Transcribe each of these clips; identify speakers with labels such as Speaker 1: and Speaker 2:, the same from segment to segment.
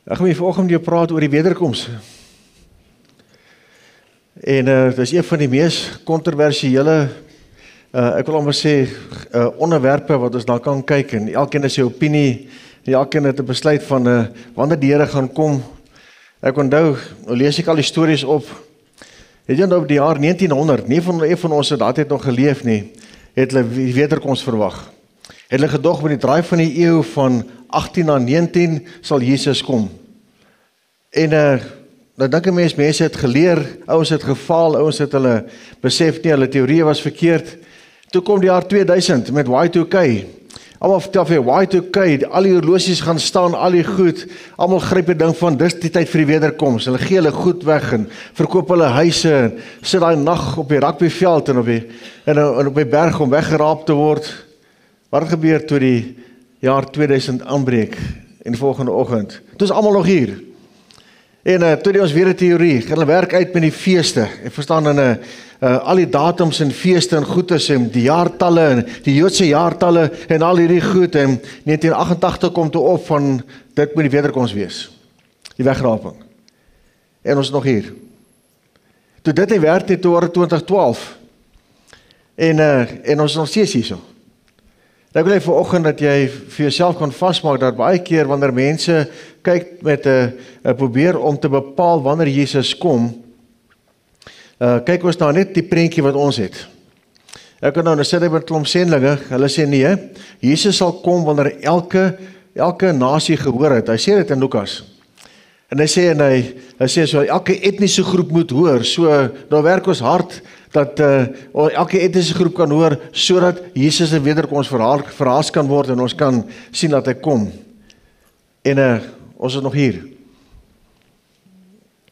Speaker 1: Ek gaan vanoggend met jou praat oor die wederkoms. En dit is een van die mees kontroversiële, ek wil amper sê, onderwerpe wat ons daar kan kyk, en elkeen het sy opinie, en elkeen het 'n besluit van wanneer die Here gaan kom. Ek onthou, nou lees ek al die stories op, het jy onthou op die jaar 1900, nie van ons het daardie nog geleef nie, het hulle die wederkoms verwag. Het hulle gedog met die draai van die eeu van 18 na 19 sal Jesus kom. En nou dink 'n mense het geleer, ouens het gefaal, ouens het hulle besef nie, hulle teorieë was verkeerd. Toe kom die jaar 2000 met Y2K. Almal vertel vir Y2K, al die horlosies gaan staan, al die goed, almal gryp 'n ding van, dis die tyd vir die wederkoms. Hulle gee hulle goed weg en verkoop hulle huise en sit daai nag op die rugbyveld en op die berg om weggeraap te word. Wat gebeur toe die jaar 2000 aanbreek en die volgende oggend? Toe is almal nog hier. En toe het ons weer 'n teorie, gaan hulle werk uit met die feeste. Ek verstaan in al die datums en feeste en goedes en die jaartalle en die Joodse jaartalle en al hierdie goed en 1988 kom toe op van dit moet die wederkoms wees. Die wegraping. En ons is nog hier. Toe dit nie werk nie, toe word dit 2012. En ons is nog steeds hierso. Ek wil vanoggend dat jy vir jouself kan vasmaak dat baie keer wanneer mense kyk met 'n probeer om te bepaal wanneer Jesus kom, kyk ons nou net die prentjie wat ons het. Ek kan nou sit met 'n klomp sendlinge, hulle sê nee, Jesus sal kom wanneer elke nasie gehoor het. Hy sê dit in Lukas. En hy sê so elke etniese groep moet hoor. So nou werk ons hard dat elke etniese groep kan hoor sodat Jesus se wederkoms verhaas kan word en ons kan sien dat hy kom. En ons is nog hier.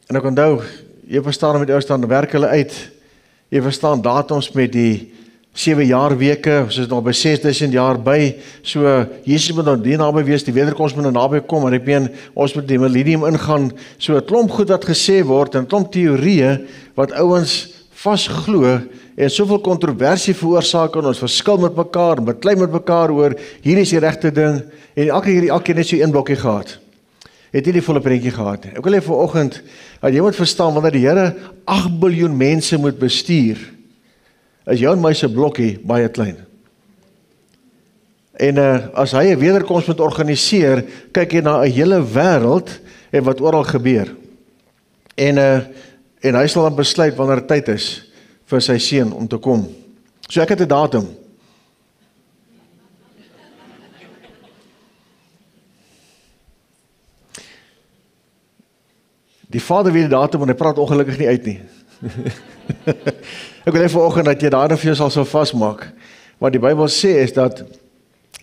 Speaker 1: En ek onthou, jy verstaan met ouers dan werk hulle uit. Jy verstaan datums met die 7 jaar weke, ons is nog by 6000 jaar by, so Jesus moet nou die naby wees, die wederkoms moet nou naby kom, en ek meen, ons moet die millennium ingaan, so 'n klomp goed wat gesê word, en 'n klomp teorieë, wat ouens vasglo, en soveel kontroversie veroorsaak, en ons verskil met mekaar, en beklei met mekaar oor, hier is die regte ding, en elke net so een blokkie gehad, het nie die volle prentjie gehad. Ek wil hê vanoggend, dat jy moet verstaan, wanneer die Here 8 biljoen mense moet bestuur, is jou en my se blokkie baie klein. En as hy 'n wederkoms moet organiseer, kyk jy na 'n hele wêreld en wat oral gebeur. En hy sal dan besluit wanneer dit tyd is vir sy seun om te kom. So ek het 'n datum. Die Vader weet die datum en hy praat ongelukkig nie uit nie. Ek wil hê vanoggend dat jy daarin vir jou sal vasmaak. Wat die Bybel sê is dat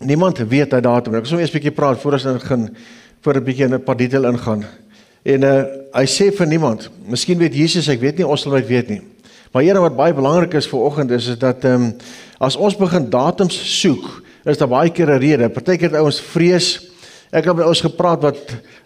Speaker 1: niemand weet die datum. Ek sal eers 'n bietjie praat voor ons gaan voor 'n bietjie in 'n paar detail ingaan. En hy sê vir niemand. Miskien weet Jesus, ek weet nie, ons sal nooit weet nie. Maar hier wat baie belangrik is vanoggend is dat as ons begin datums soek, is daar baie keer 'n rede. Partykeer het ouens vrees. Ek het met ouens gepraat wat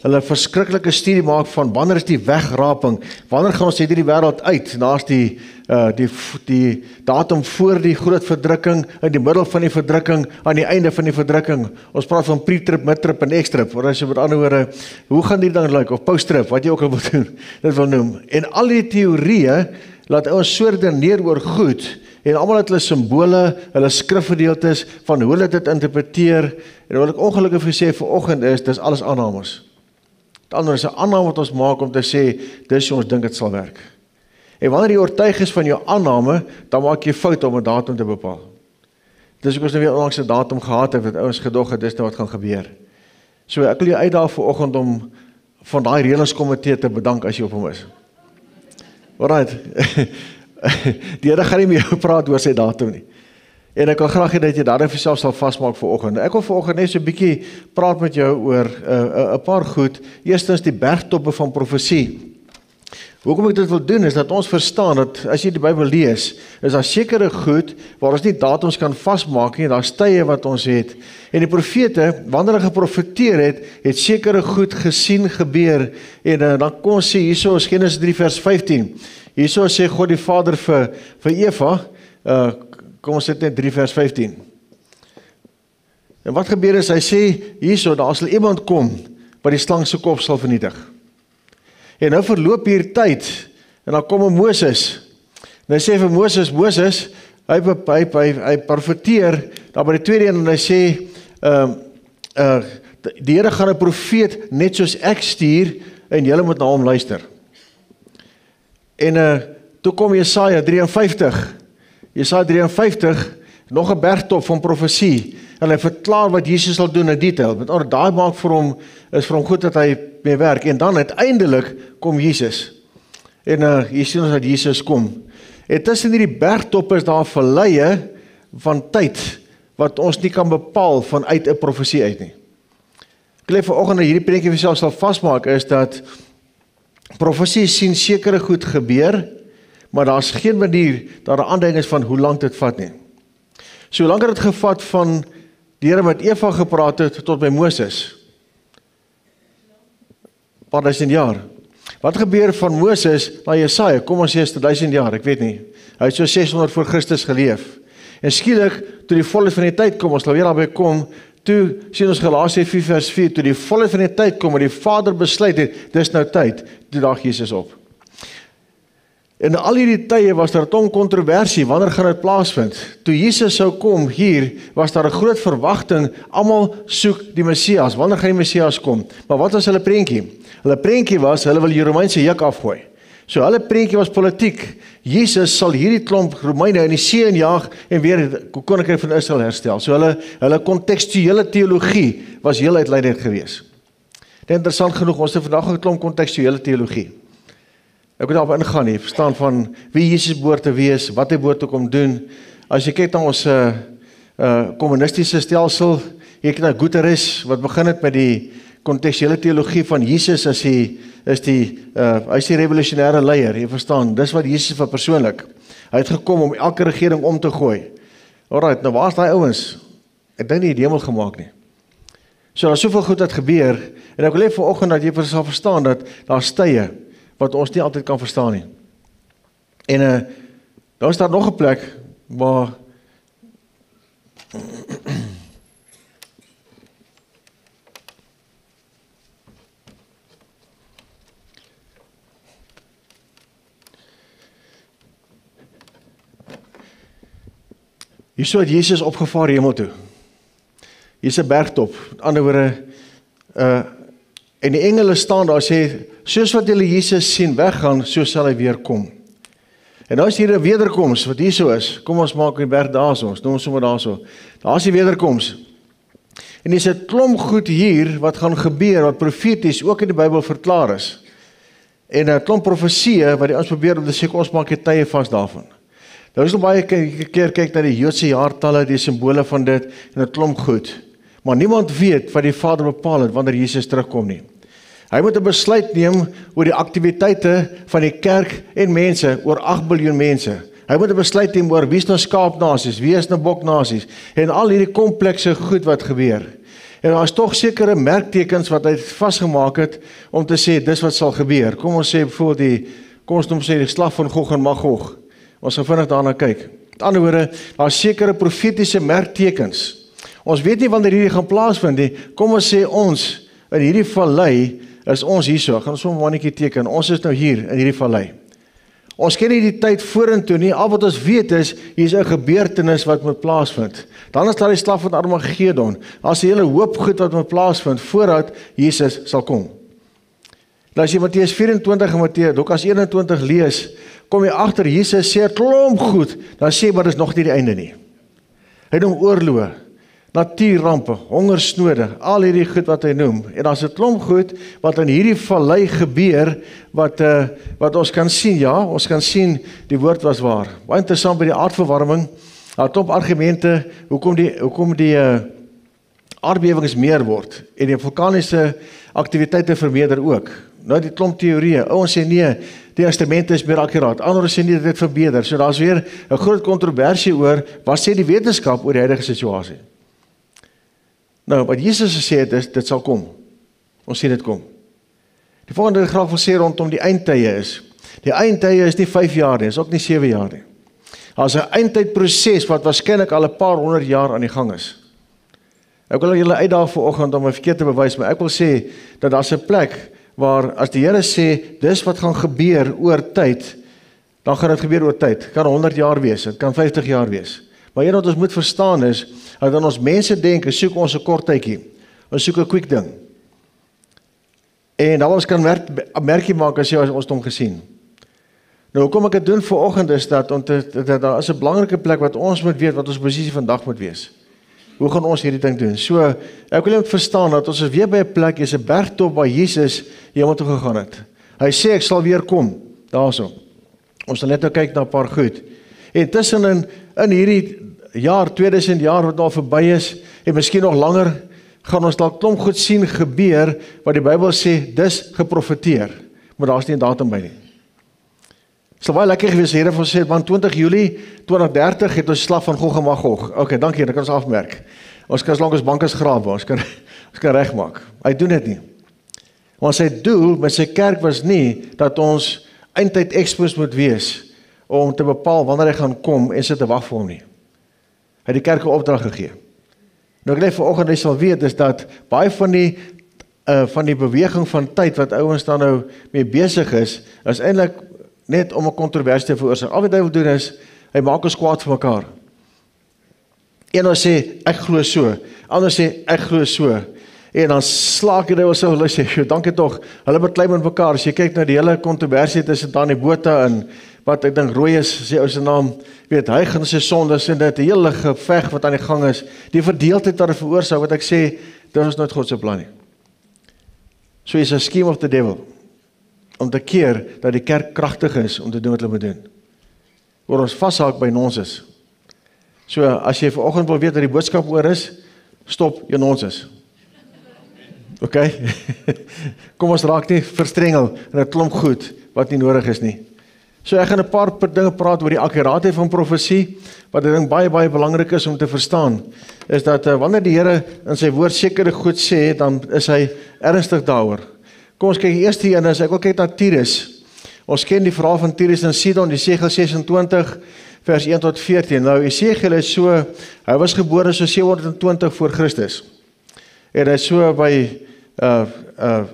Speaker 1: hulle verskriklike studie maak van wanneer is die wegraping, wanneer gaan ons uit hierdie wêreld uit, daar's die datum voor die groot verdrukking, in die middel van die verdrukking, aan die einde van die verdrukking. Ons praat van pre-trip, mid-trip en ex-trip, of as jy met ander woorde, hoe gaan die dan lyk, of post-trip, wat jy ook al wil doen, dit wil noem. En al die teorieë, laat ons so redeneer oor goed, en almal het hulle simbole, hulle skrifgedeeltes, van hoe hulle dit interpreteer, en wat ek ongelukkig vir sê vanoggend is, dis alles aannames. Dit ander is 'n aanname wat ons maak om te sê, dis hoe ons dink dit sal werk. En wanneer jy oortuig is van jou aanname, dan maak jy fout om 'n datum te bepaal. Dis ook ons nou weer onlangs 'n datum gehad het, wat ouens gedog het, dis nou wat gaan gebeur. So ek wil jou uitdaag vanoggend om van daai reëlingskomitee te bedank as jy op hom is. Alright. Die Here gaan nie met jou praat oor sy datum nie. En ek wil graag hê dat jy daarin vir jouself sal vasmaak vanoggend. Ek wil vanoggend net so 'n bietjie praat met jou oor 'n paar goed. Eerstens die bergtoppe van profesie. Hoekom ek dit wil doen is dat ons verstaan dat as jy die Bybel lees, is daar sekere goed waar ons nie datums kan vasmaak nie, daar's tye wat ons het. En die profete, wanneer hulle geprofeteer het sekere goed gesien gebeur en dan kom ons sê hierso is Genesis 3 vers 15. Hierso sê God die Vader vir Eva, kom ons sit net 3 vers 15. En wat gebeur is, hy sê hierso, daar sal iemand kom wat die slang se kop sal vernietig. En nou verloop hier tyd, en dan kom Moses, en hy sê vir Moses, hy profeteer, daar by die tweede een, en hy sê, die Here gaan 'n profeet net soos ek stuur, en julle moet na hom luister. En toe kom Jesaja 53, nog 'n bergtop van profesie, en hy verklaar wat Jesus sal doen in detail, met ander daai maak vir hom, is vir hom goed dat hy mee werk, en dan uiteindelik kom Jesus, en jy sien ons dat Jesus kom, en tussen hierdie bergtoppe is daar valleie van tyd, wat ons nie kan bepaal vanuit 'n profesie uit nie. Ek wil vanoggend hierdie prentjie vir jouself sal vasmaak, is dat profesie sien sekere goed gebeur, maar daar's geen manier, daar 'n aanduiding is van hoe lank dit vat nie. So hoe lank het dit gevat van die Here met Eva gepraat het tot by Moses? Paar duisend jaar. Wat gebeur van Moses na Jesaja? Kom ons sê is 1000 jaar, ek weet nie. Hy het so 600 voor Christus geleef. En skielik, toe die volheid van die tyd kom, ons sal weer daarby kom, toe sien ons Galasië 4 vers 4, toe die volheid van die tyd kom, en die Vader besluit het, dis nou tyd, toe daag Jesus op. En al hierdie tye was daar 'n ton kontroversie, wanneer gaan dit plaasvind? Toe Jesus sou kom hier, was daar 'n groot verwagting, almal soek die Messias, wanneer gaan die Messias kom? Maar wat was hulle prentjie? Hulle prentjie was, hulle wil die Romeinse juk afgooi. So hulle prentjie was politiek. Jesus sal hierdie klomp Romeine in die see injaag en weer die koninkryk van Israel herstel. So hulle kontekstuele teologie was heel uitleidend geweest. Dit interessant genoeg, ons het vandag 'n klomp kontekstuele teologie. Ek moet daarop ingaan nie, verstaan van wie Jesus behoort te wees, wat hy behoort te kom doen. As jy kyk na ons kommunistiese stelsel, jy kyk na Guterres, wat begin het met die kontekstuele teologie van Jesus as hy is die revolusionêre leier, jy verstaan, dis wat Jesus vir persoonlik. Hy het gekom om elke regering om te gooi. Alright, nou waar is daai ouens? Ek dink nie die hemel gemaak nie. So daar soveel goed wat gebeur, en ek wil hê vanoggend dat jy sal verstaan dat daar tye wat ons nie altyd kan verstaan nie. En daar is daar nog 'n plek waar hierso het Jesus opgevaar hemel toe. Hier's 'n bergtop, met ander woorde, en die engele staan daar, sê, soos wat julle Jesus sien weggaan, so sal hy weer kom. En nou is hier 'n wederkoms, wat hierso is. Kom ons maak die berg daarso, ons noem ons sommer daarso. Daar is die wederkoms. En dis 'n klomp goed hier, wat gaan gebeur, wat profeties ook in die Bybel verklaar is. En 'n klomp profesieë, wat ons probeer om te sê, ons maak die tye vas daarvan. Nou is nog baie keer kyk na die Joodse jaartalle, die simbole van dit, en 'n klomp goed. Maar niemand weet wat die Vader bepaal het, wanneer Jesus terugkom nie. Hy moet 'n besluit neem oor die aktiwiteite van die kerk en mense, oor 8 biljoen mense. Hy moet 'n besluit neem oor wie is nou skaapnasies, wie is nou boknasies, en al hierdie komplekse goed wat gebeur. En daar is tog sekere merktekens wat hy vasgemaak het, om te sê, dis wat sal gebeur. Kom ons sê bijvoorbeeld kom ons noem sê die slag van Gog en Magog. Ons gaan vinnig daarna kyk. Met ander woorde, daar is sekere profetiese merktekens. Ons weet nie wanneer hierdie gaan plaasvind nie. Kom ons sê ons, in hierdie vallei, is ons hierso, gaan ons so 'n mannetjie teken, ons is nou hier in hierdie vallei. Ons ken nie die tyd vorentoe nie, al wat ons weet is, hier is 'n gebeurtenis wat moet plaasvind. Dan is daar die slag van Armageddon, daar is 'n hele hoop goed wat moet plaasvind, voordat Jesus sal kom. Nou as jy Matteus 24 en Lukas 21 lees, kom jy agter, Jesus sê 'n klomp goed, dan sê maar dis nog nie die einde nie. Hy noem oorloë, natuurrampe, hongersnode, al hierdie goed wat hy noem, en daar's 'n klomp goed wat in hierdie vallei gebeur, wat ons kan sien, ja, ons kan sien, die woord was waar. Baie interessant by die aardverwarming, daar 'n klomp argumente, hoekom die aardbewings meer word, en die vulkaniese aktiwiteite vermeerder ook. Nou die klomp teorieë, ons sê nee, die instrumente is meer akkuraat, ander sê nie dat dit verbeter, so daar's weer 'n groot kontroversie oor, wat sê die wetenskap oor die huidige situasie. Nou, wat Jesus gesê het is, dit sal kom. Ons sien dit kom. Die volgende wat ek graag wil sê rondom die eindtye is, die eindtye is nie 5 jaar nie, is ook nie 7 jaar nie. Daar's 'n eindtydproses wat waarskynlik al 'n paar 100 jaar aan die gang is. Ek wil julle uitdaag vanoggend om my verkeerd te bewys, maar ek wil sê dat daar's 'n plek waar as die Here sê dis wat gaan gebeur oor tyd, dan gaan dit gebeur oor tyd. Het kan 100 jaar wees, dit kan 50 jaar wees. Maar een wat ons moet verstaan is dat dan ons mense dink, soek ons 'n kort tydjie. Ons soek 'n quick ding. En dan ons kan merkie maak as jy ons hom gesien. Nou, hoekom ek dit doen vanoggend is dat daar is 'n belangrike plek wat ons moet weet wat ons posisie vandag moet wees. Hoe gaan ons hierdie ding doen? So, ek wil net verstaan dat ons is weer by 'n plek, is 'n bergtop waar Jesus hemel toe gegaan het. Hy sê ek sal weer kom, daarso. Ons sal net nou kyk na 'n paar goed. En tussenin in hierdie jaar, 2000 jaar wat al verby is, en miskien nog langer, gaan ons dalk klomp goed sien gebeur, wat die Bybel sê, dis geprofeteer. Maar daar's nie 'n datum by nie. Het sal baie lekker gewees, Here, ons sê, want 20 Julie 2030 het ons slag van Gog en Magog. Ok, dankie, dan kan ons afmerk. Ons kan solank ons bankers grawe, ons kan regmaak. Hy doen dit nie. Want sy doel met sy kerk was nie, dat ons eindtyd expos moet wees, om te bepaal wanneer hy gaan kom, en sit te wag vir hom nie. Hy het die kerk 'n opdrag gegee. Nou ek net vanoggend jy sal weet, is dat baie van die beweging van tyd, wat ouens dan nou mee besig is eintlik net om 'n kontroversie te veroorsaak. Al wat hy wil doen is, hy maak ons kwaad vir mekaar. Een sê, ek glo so. Ander sê, ek glo so. En dan slaak jy so, hulle sê, dankie tog, hulle beklei met mekaar. As jy kyk na die hele kontroversie tussen Dani Botha en wat ek dink Rooi is, sê ou se naam, weet, hy gaan sy sondes en dit, 'n hele geveg wat aan die gang is, die verdeeldheid wat veroorsaak, wat ek sê, dit is nooit God se plan nie. So is 'n scheme of the devil, om te keer dat die kerk kragtig is om te doen wat hulle moet doen. Waar ons vashaak by nonsens. So, as jy vanoggend wil weet wat die boodskap oor is, stop jou nonsens. Ok? Kom ons raak nie verstrengel en 'n klomp goed wat nie nodig is nie. So ek gaan 'n paar dinge praat oor die akkuraatheid van profesie, wat ek dink baie belangrik is om te verstaan, is dat wanneer die Here in sy woord sekere goed sê, dan is hy ernstig daaroor. Kom ons kyk die eerste een is, ek wil kyk na Tyrus. Ons ken die verhaal van Tyrus en Sidon, Jesegiel 26 vers 1 tot 14. Nou Jesegiel is so, hy was gebore so 720 voor Christus. En hy is so by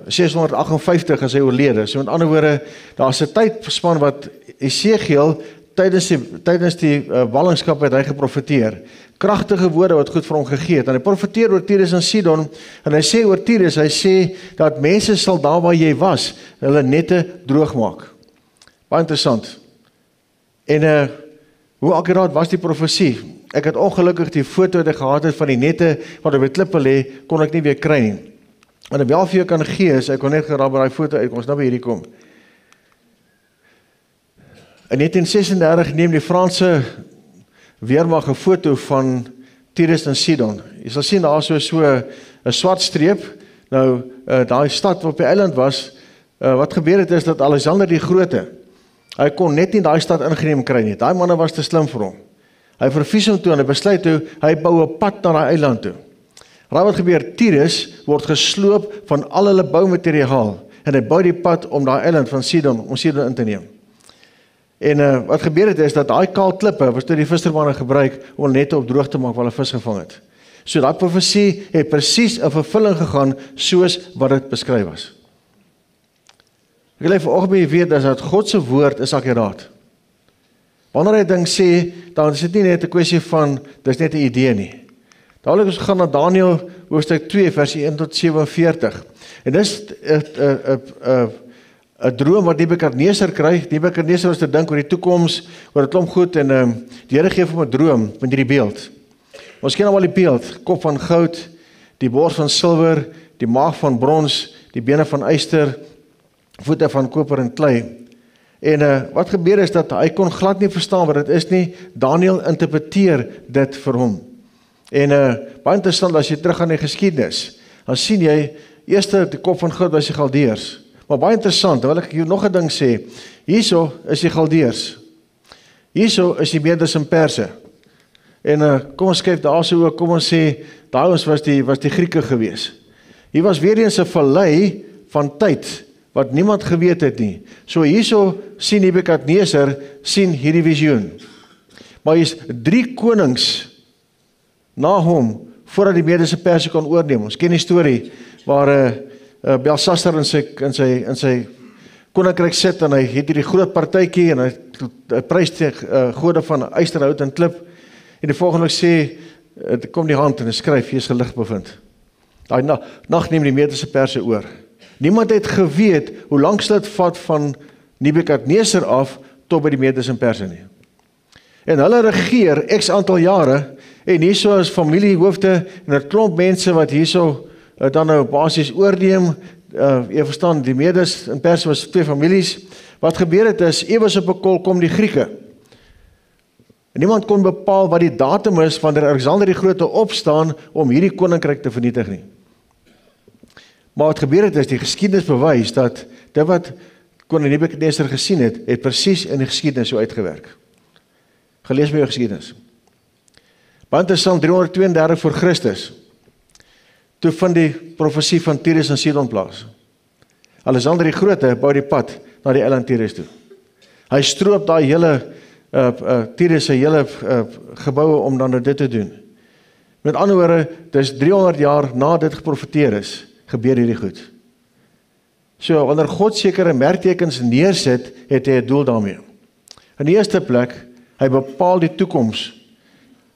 Speaker 1: 658 as hy oorlede. So met ander woorde, daar's 'n tydspan wat Jesegiel tydens die ballingskap het hy geprofeteer. Kragtige woorde wat goed vir hom gegee het. En hy profeteer oor Tyrus en Sidon, en hy sê oor Tyrus, hy sê dat mense sal daar waar jy was, hulle nette droog maak. Baie interessant. En hoe akkuraat was die profesie? Ek het ongelukkig die foto wat ek gehad het van die nette wat op die klippe lê, kon ek nie weer kry nie. En ek wel vir jou kan gee, ek kon net geraak by daai foto uit, ons nou by hierdie kom. In 1936 neem die Franse weermag 'n foto van Tyrus en Sidon. Jy sal sien daar so 'n swart streep. Nou daai stad wat op die eiland was, wat gebeur het is dat Alexander die Grote, hy kon net nie daai stad ingeneem kry nie. Daai manne was te slim vir hom. Hy vervies hom toe en hy besluit toe, hy bou 'n pad na daai eiland toe. Raai wat gebeur, Tyrus word gesloop van al hulle boumateriaal en hy bou die pad om daai eiland van Sidon, om Sidon in te neem. En wat gebeur het is dat daai kaal klippe was deur die vissermanne gebruik om net op droog te maak waar hulle vis gevang het. So daai profesie het presies in vervulling gegaan soos wat dit beskryf was. Ek wil vanoggend by julle weet dat God se woord is akkuraat. Wanneer hy ding sê, dan is dit nie net 'n kwessie van dis net 'n idee nie. Dadelik ons gaan na Daniël hoofstuk 2 vers 1 tot 47. En dis 'n droom wat Nebukadneser kry. Nebukadneser was te dink oor die toekoms, oor 'n klomp goed en die Here gee hom 'n droom met hierdie beeld. Ons ken almal die beeld, kop van goud, die bors van silwer, die maag van brons, die bene van yster, voete van koper en klei. En wat gebeur is dat hy kon glad nie verstaan wat dit is nie. Daniël interpreteer dit vir hom. En baie interessant as jy terug aan die geskiedenis, dan sien jy eerste die kop van goud was die Galdeërs. Maar baie interessant, wil ek hier nog 'n ding sê. Hierso is die Galdeërs. Hierso is die Medes en Perse. En kom ons kyk daarso ook, kom ons sê daai ons was die Grieke gewees. Hier was weer eens 'n vallei van tyd wat niemand geweet het nie. So hierso sien Nebukadneser sien hierdie visioen. Maar hier's 3 konings na hom voordat die Medes en Perse kon oorneem. Ons ken die storie waar Belshazzar in sy koninkryk sit en hy het hierdie groot partytjie en hy prys die gode van ysterhout en klip en die volgende sê, kom die hand en hy skryf, hier is gelig bevind. Daai nag neem die Medes en Perse oor. Niemand het geweet hoe lank sal dit vat van Nebukadneser af tot by die Medes en Perse nie. En hulle regeer x aantal jare en hierso is familiehoofde en 'n klomp mense wat hierso dan nou basies oorneem. Jy verstaan, die Medes en Perse was 2 families. Wat gebeur het is, ewes op 'n kol kom die Grieke. En niemand kon bepaal wat die datum is wanneer Alexander die Grote opstaan om hierdie koninkryk te vernietig nie. Maar wat gebeur het is, die geskiedenis bewys dat dit wat koning Nebukadneser gesien het presies in die geskiedenis so uitgewerk. Gelees my jou geskiedenis. Baie interessant, 332 voor Christus, toe vind die profesie van Tyrus en Sidon plaas. Alexander die Grote bou die pad na die eiland Tyrus toe. Hy stroop daai hele Tyrus se hele geboue om dan dit te doen. Met ander woorde, dis 300 jaar na dit geprofeteer is, gebeur hierdie goed. So, wanneer God sekere merktekens neersit, het hy 'n doel daarmee. In die eerste plek, hy bepaal die toekoms.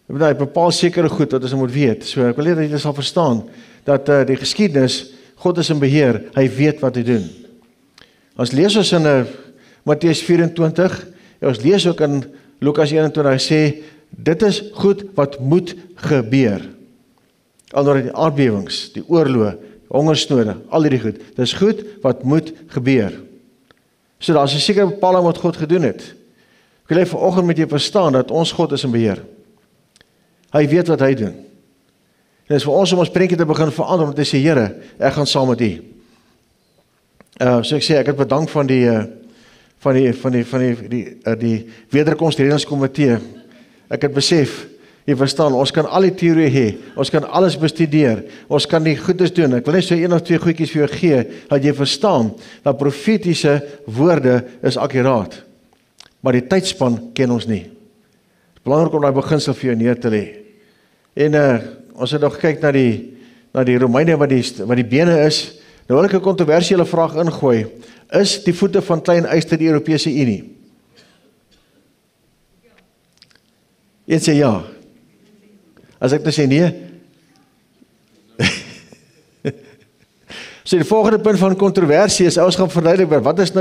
Speaker 1: Hy bepaal sekere goed wat ons moet weet. So, ek wil net dat jy sal verstaan, dat die geskiedenis, God is in beheer, hy weet wat hy doen. Ons lees ons in Matteus 24, ons lees ook in Lukas 21, hy sê, dit is goed wat moet gebeur. Alhoewel die aardbewings, die oorloë, hongersnode, al hierdie goed, dit is goed wat moet gebeur. So daar is 'n sekere bepaling wat God gedoen het. Ek wil vanoggend met jou verstaan dat ons God is in beheer. Hy weet wat hy doen. En dit is vir ons om ons prentjie te begin verander om te sê, Here, ek gaan saam met U. So ek sê, ek het bedank van die wederkomsredingskomitee. Ek het besef, jy verstaan, ons kan al die teorieë hê, ons kan alles bestudeer, ons kan die goedes doen. Ek wil net so 1 of 2 goedjies vir jou gee, dat jy verstaan, dat profetiese woorde is akkuraat. Maar die tydspan ken ons nie. Het is belangrik om daai beginsel vir jou neer te lê. En ons het nog gekyk na die Romeine wat die bene is. Nou wil ek 'n kontroversiële vraag ingooi. Is die voete van klein yster die Europese Unie? Een sê ja. As ek nou sê nee. So die volgende punt van kontroversie is, ons gaan verduidelik, wat is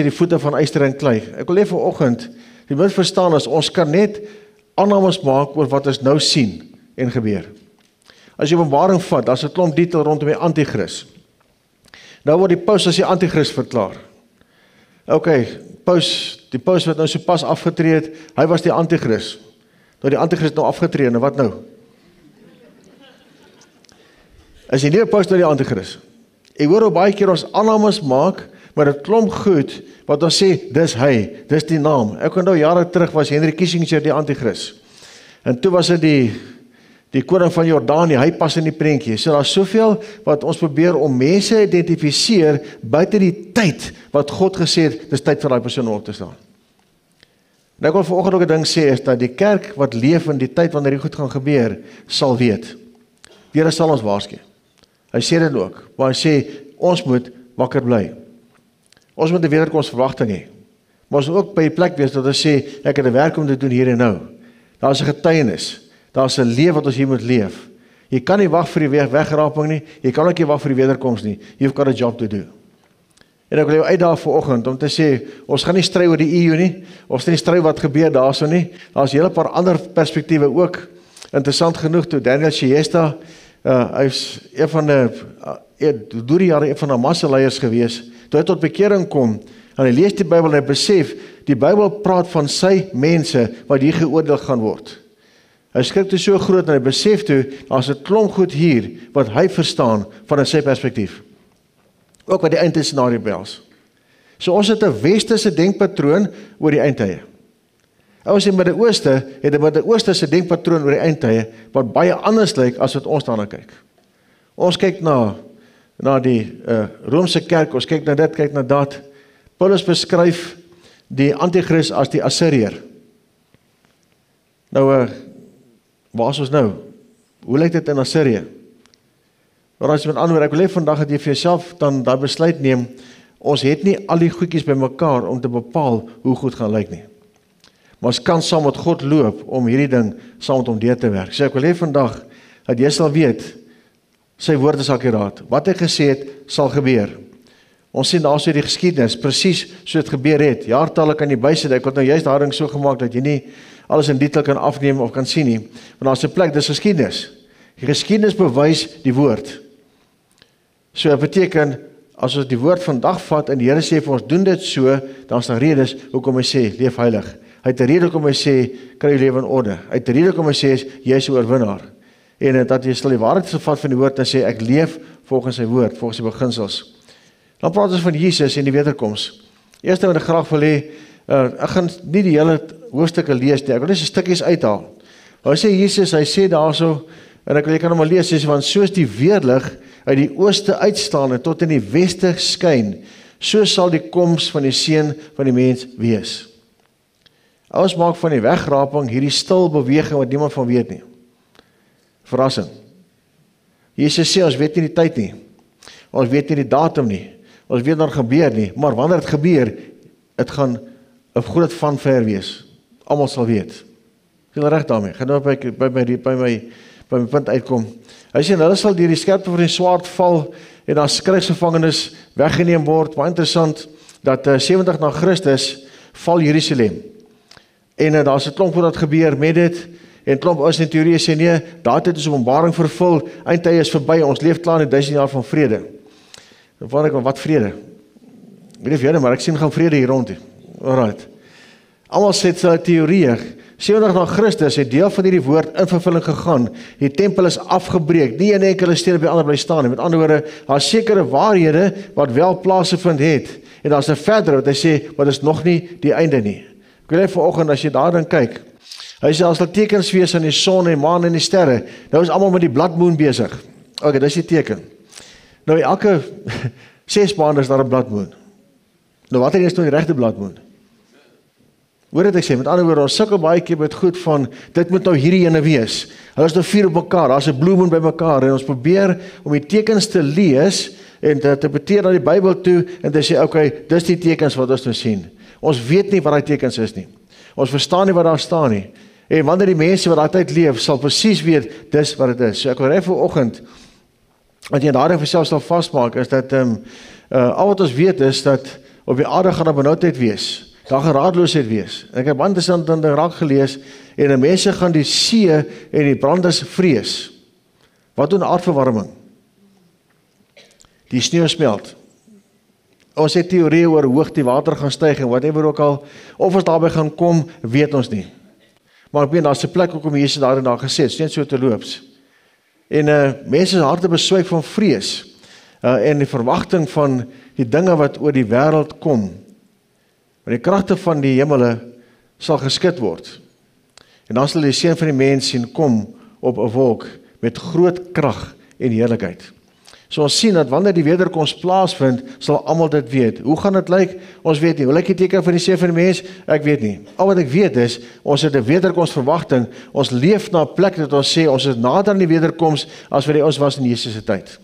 Speaker 1: die voete van yster en klei. Ek wil net vanoggend, jy moet verstaan, ons kan net aannames maak oor wat ons nou sien en gebeur. As jy Openbaring vat, daar's 'n klomp detail rondom die anti-kris. Nou word die paus as die anti-kris verklaar. Die paus wat nou so pas afgetree het, hy was die anti-kris. Nou die anti-kris nou afgetree, en wat nou? As die nuwe paus nou die anti-kris. Ek hoor hoe baie keer ons aannames maak, maar dit klomp goed, wat ons sê, dis hy, dis die naam. Ek onthou jare terug was Henry Kissinger die anti-kris. En toe was dit die koning van Jordanië, hy pas in die prentjie. So daar is soveel wat ons probeer om mense identifiseer buite die tyd wat God gesê het, dis tyd vir daai persoon op te staan. En ek wil vanoggend ook 'n ding sê, is dat die kerk wat leef in die tyd wanneer dit goed gaan gebeur, sal weet. Die Here sal ons waarsku. Hy sê dit ook, maar hy sê, ons moet wakker bly. Ons moet 'n wederkomsverwagting hê. Maar ons moet ook by die plek wees dat ons sê, ek het 'n werk om te doen hier en nou. Daar is 'n getuienis. Daar is 'n lewe wat ons hier moet leef. Jy kan nie wag vir die wegraping nie. Jy kan ook nie wag vir die wederkoms nie. You've got a job to do. En ek wil jou uitdaag vanoggend om te sê, ons gaan nie stry oor die EU nie. Ons gaan nie stry wat gebeur daarso nie. Daar's 'n hele paar ander perspektiewe ook. Interessant genoeg toe Daniel Shiesta, hy's een van deur die jare een van die massaleiers gewees. Toe hy tot bekering kom, en hy lees die Bybel en hy besef, die Bybel praat van sy mense wat hier geoordeel gaan word. Hy skrik toe so groot en hy besef toe, daar's 'n klomp goed hier wat hy verstaan van sy perspektief. Ook wat die eindtydsscenario behels. So ons het 'n westerse denkpatroon oor die eindtye. Ons in Midde-Ooste het 'n Midde-Oosterse denkpatroon oor die eindtye wat baie anders lyk as wat ons daarna kyk. Ons kyk na die Romeinse kerk, ons kyk na dit, kyk na dat. Paulus beskryf die Antichrist as die Assiriër. Nou, waar is ons nou? Hoe lyk dit in Assirië? Maar as jy met ander, ek wil hê vandag dat jy vir jouself dan daai besluit neem, ons het nie al die goedjies bymekaar om te bepaal hoe goed gaan lyk nie. Maar ons kan saam met God loop om hierdie ding saam met hom deur te werk. So ek wil hê vandag dat jy sal weet, sy woord is akkuraat. Wat hy gesê het, sal gebeur. Ons sien daar so die geskiedenis, presies so dit gebeur het. Jaartalle kan jy bysit, ek het nou juist daardie ding so gemaak dat jy nie alles in detail kan afneem of kan sien nie. Want daar's 'n plek, dis geskiedenis. Die geskiedenis bewys die woord. So dit beteken, as ons die woord vandag vat en die Here sê vir ons, doen dit so, dan is daar redes hoekom hy sê, leef heilig. Hy het 'n rede hoekom hy sê, kry jou lewe in orde. Hy het 'n rede hoekom hy sê, jy is 'n oorwinnaar. En dat jy sal die waarheid vat van die woord en sê, ek leef volgens sy woord, volgens sy beginsels. Dan praat ons van Jesus en die wederkoms. Eerste wat ek graag wil hê, ek gaan nie die hele hoofstukke lees nie, ek wil net so stukkies uithaal. Hy sê Jesus, hy sê daarso, en ek wil jy kan hom al lees, sê, want soos die weerlig uit die ooste uitstaan en tot in die weste skyn, so sal die koms van die seun van die mens wees. Ons maak van die wegraping hierdie stil beweging wat niemand van weet nie. Verrassing. Jesus sê, ons weet nie die tyd nie. Ons weet nie die datum nie. Ons weet wat gebeur nie. Maar wanneer dit gebeur, dit gaan 'n groot fanfare wees. Almal sal weet. Ek is reg daarmee. Gaan nou by my punt uitkom. Hy sê, hulle sal deur die skerpte van die swaard val en as krygsgevangenes weggeneem word. Baie interessant, dat 70 na Christus val Jerusalem. En daar's 'n klomp wat gebeur met dit, en klomp ouens in teorie sê nee, daai tyd is Openbaring vervul, eindtyd is verby, ons leef klaar in 1000 jaar van vrede. Dan vra ek, wat vrede? Ek weet nie, maar ek sien gaan vrede hier rond. Alright. Almal sê dit 'n teorie. 70 na Christus het deel van hierdie woord in vervulling gegaan. Die tempel is afgebreek, nie 'n enkele steen by ander bly staan nie. Met ander woorde, daar sekere waarhede wat wel plaasgevind het, en daar's 'n verder wat hy sê, wat is nog nie die einde nie. Ek wil net vanoggend, as jy daarin kyk, hy sê, as daar tekens wees aan die son en maan en die sterre, nou is almal met die blood moon besig. Ok, dis die teken. Nou, elke 6 maande is daar 'n blood moon. Nou, wat is nou die regte blood moon? Hoor wat ek sê, met ander woorde, ons sukkel baie keer met goed van, dit moet nou hierdie ene wees. Hulle is nou 4 op mekaar, daar's 'n blue moon by mekaar, en ons probeer om die tekens te lees, en te interpreteer na die Bybel toe, en te sê, ok, dis die tekens wat ons nou sien. Ons weet nie wat die tekens is nie. Ons verstaan nie wat daar staan nie. En wanneer die mense wat daai tyd leef, sal presies weet, dis wat dit is. So ek wil net vanoggend, wat jy daarin vir jouself sal vasmaak, is dat, al wat ons weet is, dat op die aarde gaan daar benoudheid wees. Daar gaan raadloosheid wees. En ek heb interessant in die raak gelees, en die mense gaan die see en die branders vrees. Wat doen aardverwarming? Die sneeu smelt. Ons het teorieë oor hoe hoog die water gaan styg en whatever ook al, of ons daarby gaan kom, weet ons nie. Maar ek meen, daar's 'n plek hoekom Jesus daar en daar gesê het, net so te loops. En mense se harte beswyk van vrees, en die verwagting van die dinge wat oor die wêreld kom. Maar die kragte van die hemele sal geskit word. En dan sal die seun van die mens sien kom op 'n wolk met groot krag en heerlikheid. So ons sien dat wanneer die wederkoms plaasvind, sal almal dit weet. Hoe gaan dit lyk? Ons weet nie. Hoe lyk die teken van die seun van die mens? Ek weet nie. Al wat ek weet is, ons het 'n wederkoms verwagting. Ons leef na 'n plek dat ons sê, ons is nader aan die wederkoms as wat ons was in Jesus se tyd.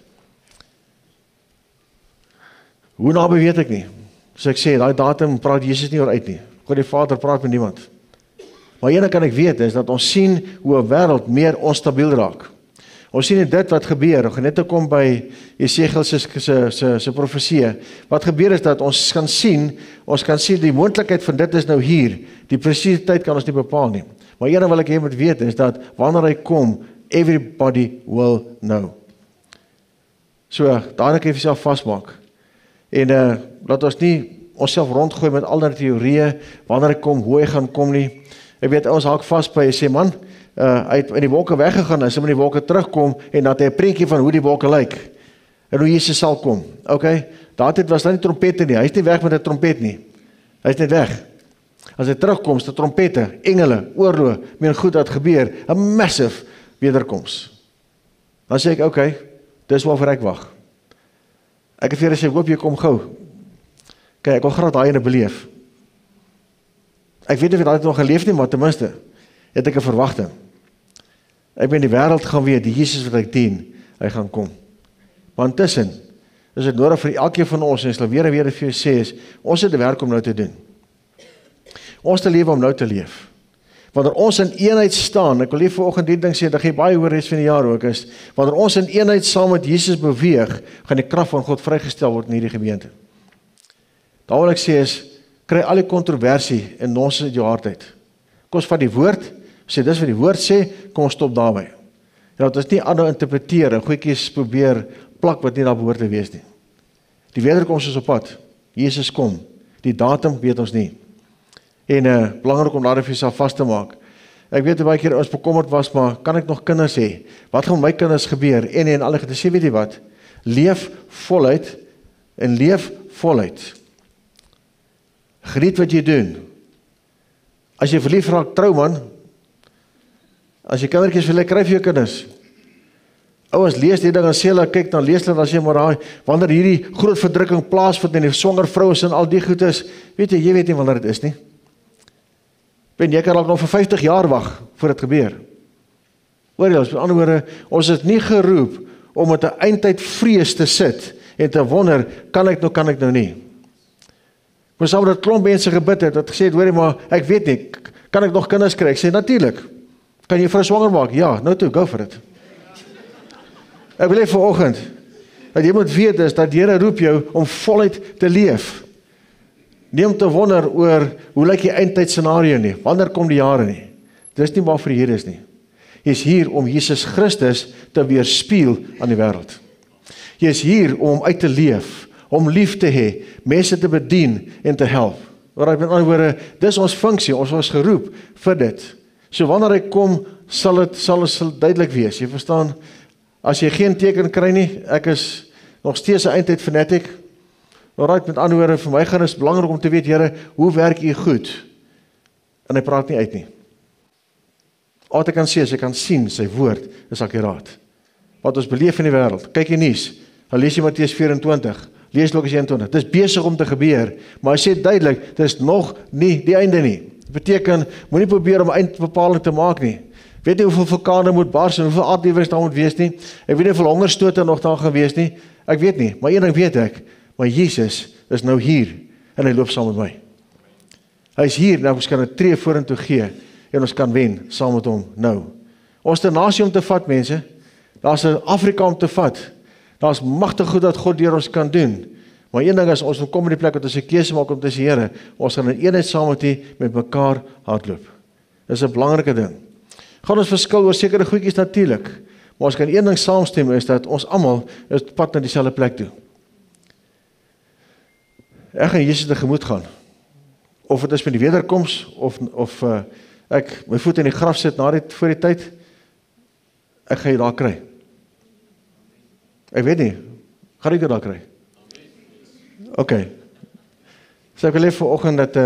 Speaker 1: Hoe naby weet ek nie. So ek sê, daai datum praat Jesus nie oor uit nie. God die Vader praat met niemand. Maar ene kan ek weet is, dat ons sien hoe 'n wêreld meer onstabiel raak. Ons sien dit wat gebeur, ons gaan net te kom by Jesegiel se profesie. Wat gebeur is dat ons kan sien die moontlikheid van dit is nou hier. Die presiese tyd kan ons nie bepaal nie. Maar ene wil ek hê moet weet is dat wanneer hy kom, everybody will know. So, daarna kan jy jouself vasmaak. En laat ons nie onsself rondgooi met al die teorieë, wanneer hy kom, hoe hy gaan kom nie. Ek weet, ons haak vas by, hy sê, man, hy het in die wolke weggegaan, hy sal in die wolke terugkom, en dat hy 'n prentjie van hoe die wolke lyk, en hoe Jesus sal kom. Okay? Daardie was daar nie trompette nie, hy is nie weg met 'n trompet nie, hy is net weg. As hy terugkom, is die trompette, engele, oorlog, meen goed dat gebeur, 'n massive wederkoms. Dan sê ek, okay, dis waarvoor ek wag. Ek het vir julle sê, ek hoop jy kom gou. Kyk, ek wil graag daai ene beleef. Ek weet nie of jy daai nog geleef nie, maar ten minste het ek 'n verwagting. Ek ben die wêreld gaan weet, die Jesus wat ek dien, hy gaan kom. Maar intussen is dit nodig vir elkeen van ons, en ek sal weer en weer vir jou sê, is, ons het die werk om nou te doen. Ons te lewe om nou te leef. Wanneer ons in eenheid staan, ek wil hier vanoggend die ding sê, dat jy baie hoor res van die jaar ook is, wanneer ons in eenheid saam met Jesus beweeg, gaan die krag van God vrygestel word in hierdie gemeente. Daar wil ek sê is, kry al die kontroversie en nonsens uit jou hart uit. Kom ons vat die woord, sê dis wat die woord sê, kom ons stop daarby. Ja, dat ons nie aanhou interpreteer en goedjies probeer plak wat nie daar behoort te wees nie. Die wederkoms is op pad. Jesus kom. Die datum weet ons nie. En belangrik om daarin vir jouself vas te maak. Ek weet baie keer ons bekommerd was, maar kan ek nog kinders hê? Wat gaan my kinders gebeur? En alle te sê, weet jy wat? Leef voluit en leef voluit. Geniet wat jy doen. As jy verlief raak, trou man. As jy kindertjies wil, kry vir jou kinders. Ouens lees die ding en sê hulle, kyk, dan lees hulle, dan sê maar, wanneer hierdie groot verdrukking plaasvind en die swanger vrouens en al die goed is, weet jy weet nie wanneer dit is nie. Jy kan al nog vir 50 jaar wag voor dit gebeur. Hoor jy, met ander woorde, ons is nie geroep om met 'n eindtyd vrees te sit en te wonder, kan ek nou nie. Maar saam met 'n klomp mense gebid het, wat gesê het, hoor jy, maar ek weet nie, kan ek nog kinders kry? Ek sê, natuurlijk. Kan jy vrou swanger maak? Ja, nou toe, go for it. Ek wil hê vanoggend, dat jy moet weet is, dat die Here roep jou om voluit te leef. Nie om te wonder oor, hoe lyk die eindtyd scenario nie, wanneer kom die jare nie. Dit is nie waarvoor jy hier is nie. Jy is hier om Jesus Christus te weerspieël aan die wêreld. Jy is hier om uit te leef, om lief te hê, mense te bedien en te help. Met ander woorde, dis ons funksie, ons was geroep vir dit. So wanneer hy kom, sal dit duidelik wees. Jy verstaan, as jy geen teken kry nie, ek is nog steeds 'n eindtyd fanatic. Met ander woorde, vir my gaan dit belangrik om te weet, Here, hoe werk u goed? En hy praat nie uit nie. Wat ek kan sê, as ek kan sien, sy woord is akkuraat. Wat ons beleef in die wêreld, kyk die nuus, dan lees jy Matteus 24, lees Lukas 21, dit is besig om te gebeur, maar hy sê duidelik, dit is nog nie die einde nie. Dit beteken, moenie probeer om 'n eindbepaling te maak nie. Weet nie hoeveel vulkane moet bars en hoeveel aardbewings daar moet wees nie. Ek weet nie hoeveel hongerstote nog daar gaan wees nie. Ek weet nie, maar een ding weet ek, maar Jesus is nou hier en hy loop saam met my. Hy is hier, nou ons kan 'n tree vorentoe gee en ons kan wen saam met hom nou. Ons is 'n nasie om te vat, mense. Daar's 'n Afrika om te vat. Daar's magtig goed wat God deur ons kan doen. Maar een ding is, ons moet kom in die plek wat ons 'n keuse maak om te sê, Here, ons gaan in eenheid saam met U met mekaar hardloop. Dis 'n belangrike ding. Gaan ons verskil oor sekere goedjies natuurlik, maar ons kan een ding saamstem is dat ons almal is pad na dieselfde plek toe. Ek gaan Jesus tegemoet gaan. Of dit is met die wederkoms of ek my voet in die graf sit na dit voor die tyd, ek gaan jy daar kry. Ek weet nie, gaan ek dit daar kry? OK. So ek wil hê vanoggend dat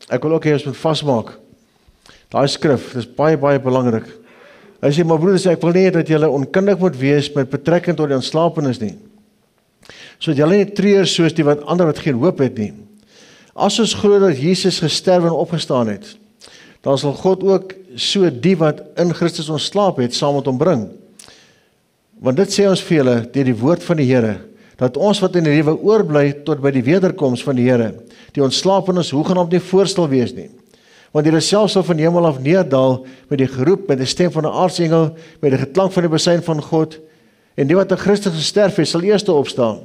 Speaker 1: ek wil ook hê ons moet vasmaak. Daai skrif, dis baie belangrik. Hy sê, maar broeders, ek wil nie dat julle onkundig moet wees met betrekking tot die ontslapenis nie. So dat julle nie treur soos die wat ander wat geen hoop het nie. As ons glo dat Jesus gesterf en opgestaan het, dan sal God ook so die wat in Christus ontslaap het, saam met hom bring. Want dit sê ons vir julle, deur die woord van die Here, dat ons wat in die lewe oorbly tot by die wederkoms van die Here, die ontslapenis hoegenaamd nie voorstel wees nie. Want die self sal van die hemel af neerdal met die geroep, met die stem van 'n aartsengel, met die geklank van die besuin van God, en die wat in Christus gesterf het, sal eerste opstaan.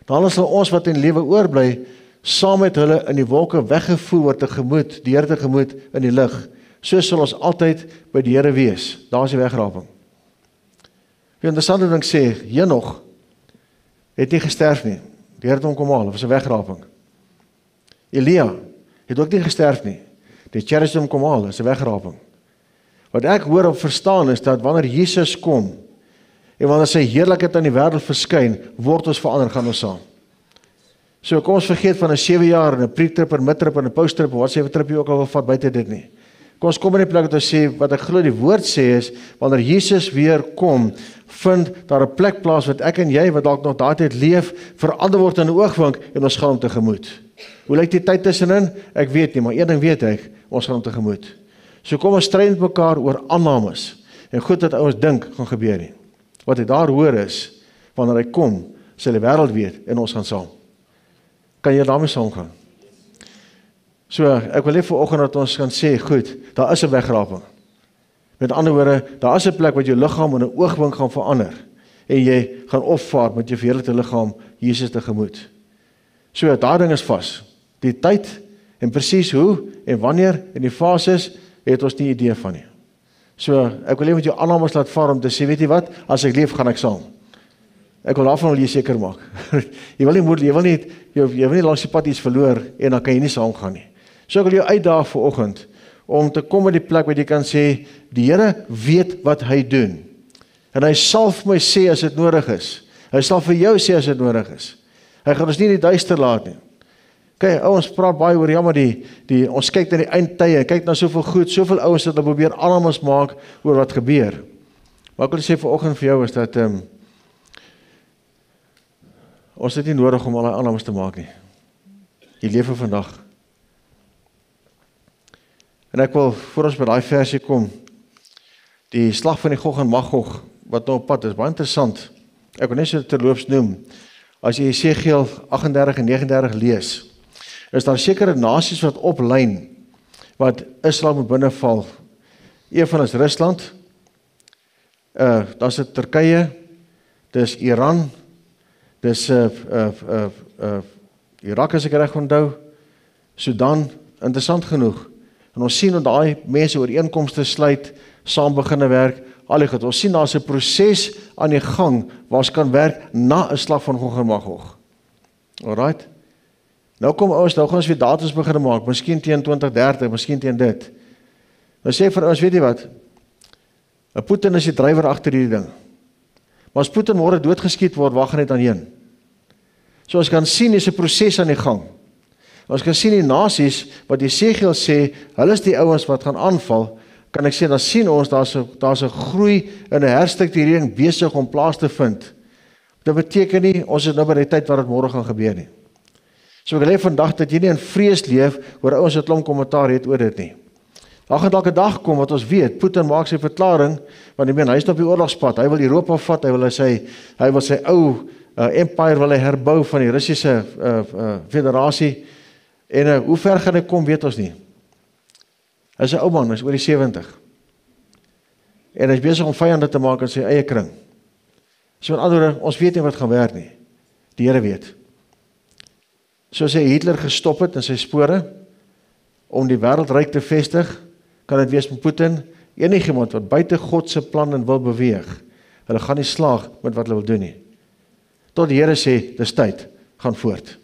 Speaker 1: Dan sal ons wat in die lewe oorbly, saam met hulle in die wolke weggevoer word tegemoet, die Here tegemoet in die lig. So sal ons altyd by die Here wees. Daar is die wegraping. Die interessante ding sê, Henog het nie gesterf nie. Die Here het hom kom haal, dit was 'n wegraping. Elia het ook nie gesterf nie. Die cherubim hom kom haal, dit is 'n wegraping. Wat ek hoor of verstaan is dat wanneer Jesus kom en wanneer sy heerlikheid aan die wêreld verskyn, word ons verander, gaan ons saam. So kom ons vergeet van 'n 7 jaar en 'n pre-trip en mid-trip en 'n post-trip, wat sê wat trip jy ook al wil vat buite dit nie. Kom ons kom in die plek dat ons sê, wat ek glo die woord sê is, wanneer Jesus weer kom, vind daar 'n plek plaas wat ek en jy, wat dalk nog daai tyd leef, verander word in 'n oogwink en ons gaan hom tegemoet. Hoe lyk die tyd tussenin? Ek weet nie, maar een ding weet ek, ons gaan hom tegemoet. So kom ons stry met mekaar oor aannames en goed wat ouens dink gaan gebeur nie. Wat ek daar hoor is, wanneer hy kom, sal die wêreld weet en ons gaan saam. Kan jy daarmee saamgaan? So, ek wil hê vanoggend dat ons kan sê, goed, daar is 'n wegraping. Met ander woorde, daar is 'n plek wat jou liggaam in 'n oogwink gaan verander en jy gaan opvaar met jou verheerlikte liggaam Jesus tegemoet. So, daai ding is vas. Die tyd en presies hoe en wanneer en die fases het ons nie idee van nie. So, ek wil hê met jou aannames laat vaar om te sê, weet jy wat, as ek leef, gaan ek saam. Ek wil daarvan wil jy seker maak. Jy wil nie langs die pad iets verloor en dan kan jy nie saamgaan nie. So ek wil jou uitdaag vanoggend om te kom by die plek waar jy kan sê, die Here weet wat hy doen. En hy sal vir my sê as dit nodig is. Hy sal vir jou sê as dit nodig is. Hy gaan ons nie in die duister laat nie. Kyk, ouens praat baie oor, ja maar ons kyk na die eindtye, kyk na soveel goed, soveel ouens wat probeer aannames maak oor wat gebeur. Maar ek wil sê vanoggend vir jou is dat ons het nie nodig om al die aannames te maak nie. Jy leef vir vandag. En ek wil, voor ons by daai versie kom, die slag van die Gog en Magog, wat nou op pad is, baie interessant. Ek wil net so terloops noem, as jy Jesegiel 38 en 39 lees, is daar sekere nasies wat oplyn, wat Israel moet binnenval. Een van is Rusland, daar is Turkye, dis Iran, dis Irak as ek reg onthou, Sudan, interessant genoeg. En ons sien dat daai mense ooreenkomste sluit, saam beginne werk, al die goed. Ons sien daar's 'n proses aan die gang, waar ons kan werk na 'n slag van Gog en Magog. Alright? Nou kom ons, nou gaan ons weer datums begin maak, miskien teen 2030, miskien teen dit. Nou sê vir ons, weet jy wat? Putin is die drywer agter hierdie ding. Maar as Putin môre doodgeskiet word, waar gaan dit dan heen? So ons kan sien, is 'n proses aan die gang. Ons kan sien die nasies, wat Jesegiel sê, hulle is die ouens wat gaan aanval, kan ek sê, dan sien ons, daar's 'n groei en 'n herstrukturering besig om plaas te vind. Dit beteken nie, ons is nou by die tyd waar dit môre gaan gebeur nie. So ek wil hê vandag dat jy nie in vrees leef, oor ouens wat klomp kommentaar het oor dit nie. Daar gaan dalk 'n dag kom, wat ons weet, Putin maak sy verklaring, want hy is op die oorlogspad, hy wil Europa vat, hy wil sy ou empire wil hy herbou van die Russiese federasie, en hoe ver gaan hy kom, weet ons nie. Hy is 'n ou man, hy is oor die 70. En hy is besig om vyande te maak in sy eie kring. So in ander woorde, ons weet nie wat gaan werk nie. Die Here weet. Soos hy Hitler gestop het in sy spore, om die wêreldryk te vestig, kan dit wees met Putin, enigiemand wat buite God se plan en wil beweeg, hulle gaan nie slaag met wat hulle wil doen nie. Tot die Here sê, dis tyd, gaan voort.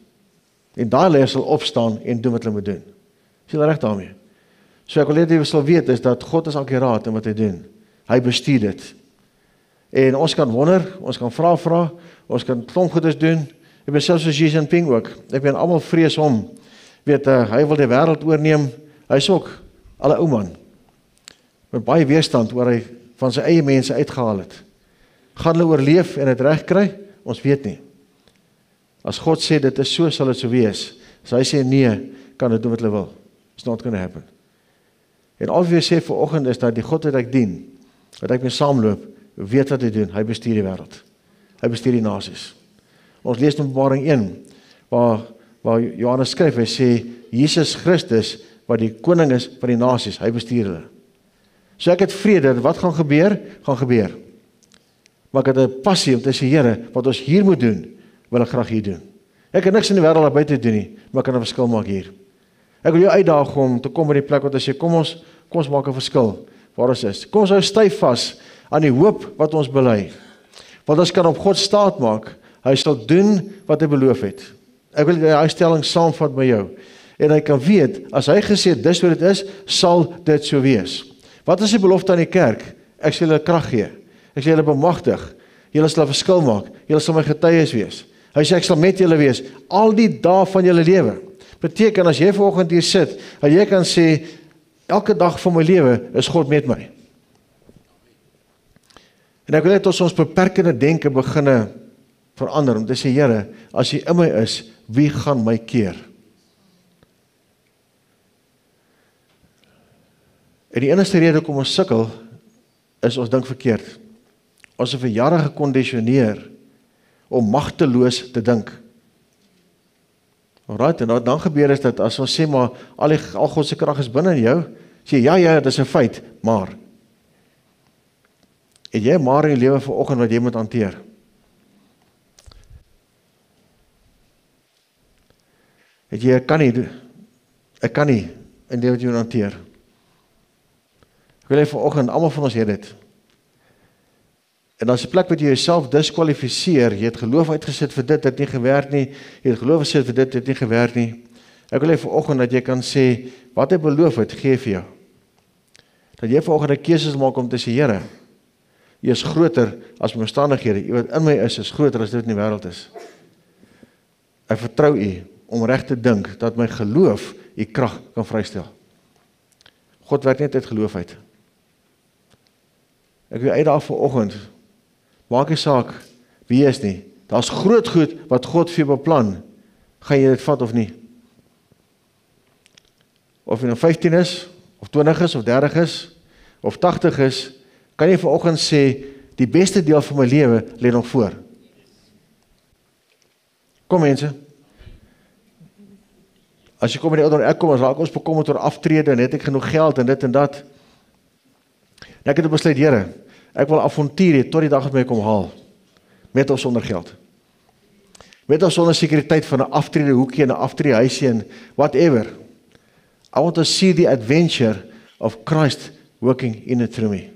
Speaker 1: En daai leiers sal opstaan en doen wat hulle moet doen. Is jy reg daarmee? So ek wil net sal weet is dat God is akkuraat in wat hy doen. Hy bestuur dit. En ons kan wonder, ons kan vra, ons kan klomp goeders doen. Ek ben selfs soos Xi Jinping ook. Ek ben almal vrees hom. Weet, hy wil die wêreld oorneem. Hy is ook al 'n ou man. Met baie weerstand oor hy van sy eie mense uitgehaal het. Gaan hulle oorleef en dit reg kry? Ons weet nie. As God sê dit is so, sal dit so wees. As hy sê nee, kan dit doen wat hulle wil. It's not going to happen. En al wie sê vanoggend is dat die God wat ek dien, wat ek mee saamloop, weet wat hy doen. Hy bestuur die wêreld. Hy bestuur die nasies. Ons lees in Openbaring 1, waar Johannes skryf, hy sê, Jesus Christus, wat die koning is van die nasies, hy bestuur hulle. So ek het vrede, wat gaan gebeur? Gaan gebeur. Maar ek het 'n passie om te sê, Here, wat ons hier moet doen, wil ek graag hier doen. Ek kan niks in die wêreld daar buite doen nie, maar ek kan 'n verskil maak hier. Ek wil jou uitdaag om te kom by die plek wat ons sê, kom ons maak 'n verskil waar ons is. Kom ons hou styf vas aan die hoop wat ons bely. Want ons kan op God staat maak, hy sal doen wat hy beloof het. Ek wil die stelling saamvat met jou. En hy kan weet, as hy gesê het, dis wat dit is, sal dit so wees. Wat is die belofte aan die kerk? Ek sal julle krag gee. Ek sal julle bemagtig. Julle sal 'n verskil maak. Julle sal my getuies wees. Hy sê ek sal met julle wees al die dae van julle lewe. Beteken as jy vanoggend hier sit, dat jy kan sê Elke dag van my lewe is God met my. En ek wil net ons beperkende denke beginne verander, om te sê, Here, as U in my is, wie gaan my keer? En die enigste rede hoekom ons sukkel, is ons dink verkeerd. Ons het vir jare gekondisioneer om magteloos te dink. Alright, en wat dan gebeur is dat as ons sê, maar al God se krag is binne in jou, sê ja, dit is 'n feit, maar het jy maar in die lewe vanoggend wat jy moet hanteer? Het jy, ek kan nie in die wat jy moet hanteer. Ek wil hê vanoggend, almal van ons het dit. En as 'n plek wat jy jouself diskwalifiseer, jy het geloof uitgesit vir dit, het nie gewerk nie, jy het geloof gesit vir dit, het nie gewerk nie. Ek wil hê vanoggend dat jy kan sê, wat hy beloof het, gee vir jou. Dat jy vanoggend 'n keuse maak om te sê, Here, U is groter as my omstandighede, U wat in my is groter as dit in die wêreld is. Ek vertrou U om reg te dink, dat my geloof U krag kan vrystel. God werk net uit geloof uit. Ek wil uitdaag vanoggend, maak nie saak wie jy is nie, daar's groot goed wat God vir jou beplan, gaan jy dit vat of nie? Of jy nou 15 is, of 20 is, of 30 is, of 80 is, kan jy vanoggend sê, die beste deel van my lewe lê nog voor. Kom mense, as jy kom in die ouder, ek kom, as raak ons bekommerd oor aftrede, en het ek genoeg geld, en dit en dat, en ek het besluit, Here, ek wil avontuur hê, tot die dag het my kom haal, met of sonder geld, met of sonder sekuriteit van 'n aftrede hoekie, en 'n aftrede huisie, en whatever. I want to see the adventure of Christ working in and through me.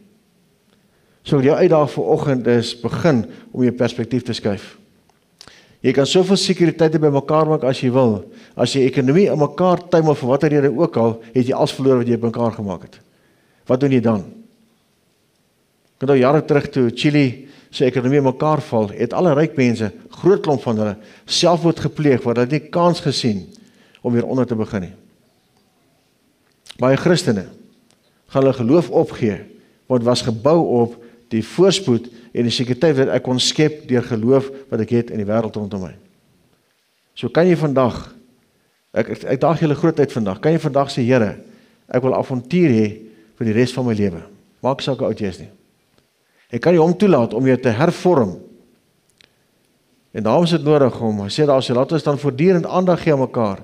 Speaker 1: So jou uitdaging vanoggend is, begin om jou perspektief te skuif. Jy kan soveel sekuriteite by mekaar maak as jy wil. As jy ekonomie in mekaar tuimel vir watter rede ook al, het jy alles verloor wat jy bymekaar gemaak het. Wat doen jy dan? Ek onthou jare terug toe Chili se ekonomie in mekaar val, het alle ryk mense, groot klomp van hulle, selfmoord gepleeg, want hulle het nie kans gesien om weer onder te begin nie. Baie Christene gaan hulle geloof opgee, want was gebou op die voorspoed en die sekuriteit wat ek kon skep deur geloof wat ek het in die wêreld rondom my. So kan jy vandag, ek daag julle groot uit vandag, kan jy vandag sê, Here, ek wil avontuur hê vir die res van my lewe. Maak saak hoe oud jy is nie. Ek kan jy hom toelaat om jou te hervorm. En daarom is dit nodig om, sê daar sê, laat ons dan voortdurend aandag gee aan mekaar,